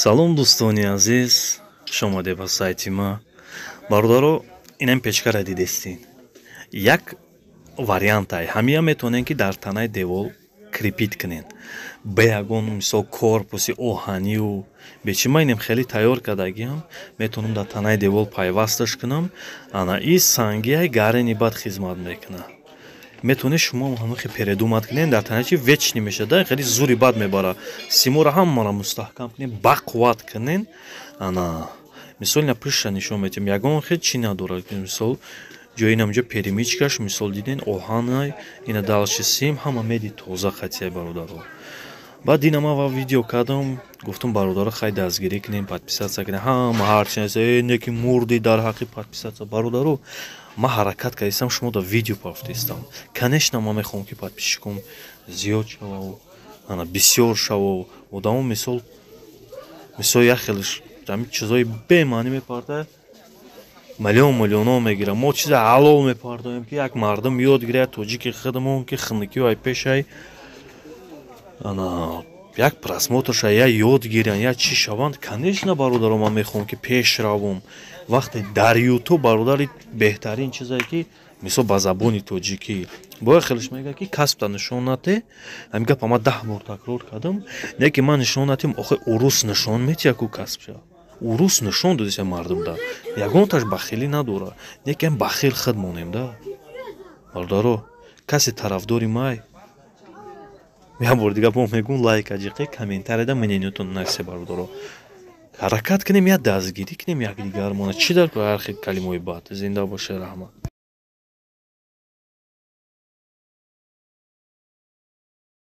Салом дӯстони азиз, шомоде ба сайти ма. Бародаро, инам печкара дидестин. Як вариантай ҳамия метонен ки дар танаи девор крипит кунен. Бе ягон мисол корпуси оҳанию бечи ма инам хеле тайёр кардагиам, метонам дар танаи девор пайвасташ кунам. Ана и сангияй гарени бад хизмат мекунад. Метонед шумо ҳамахи передумат кунед, дар танаи чи вечни мешада, хеле зури бад мебара. Симора ҳаммара мустаҳкам кунед, бақувват кунед. Ана мисол ина пӯша нишон метем, ягон хел чӣ надорад. Мисол ҷои инамҷо перемичкаш, мисол диден оҳанай, ина далши сим, ҳама меди тоза хатияй бародаро. Баъд ина ма ва видео кардам, гуфтам бародаро хай дастгирӣ кунем, подписатсия кунем. Ҳама ҳарчи неки мурди дар ҳаққи подписатсия. Бародаро, ма ҳаракат кардам, шумо да видео пофтистам. Конечно, ма мехоҳам ки подписчиком зиёд шаву, ана бисёр шаву. Одамо мисол як хелш ҳамин чизои бемаънӣ мепарда, миллион мегирам. Мо чизи ҳалол мепардоем ки як мардум ёд гирад, тоҷики худмон ки хиникиҳои пешай ана як просмотрша я ёд гиранд, я чӣ шаванд. Конечно, бародаро, ман мехоҳам ки пеш равам. Вақте дар ютуб бародари беҳтарин чизе ки мисол ба забони тоҷикӣ боя хелш мегӯяд ки касбта нишон наде. Ҳамин гапа ман 10 бор такрор кардам. Не ки ман нишон надем, охе урус нишон метиҳад ку касбша. Урус нишон додиса мардум да. Ягонташ бахилӣ надорад. Не ки ҳам бахил худ монем да. Бародаро, касе тарафдори май. Як бор дига мо мегӯм лайк аҷиқи комментарияда мененутон насе бародаро. ҳаракат кунем, я дастгирӣ кунем якдигармона. Чӣ дар ҳар хел калимаҳои бад. Зинда бошед, раҳмат.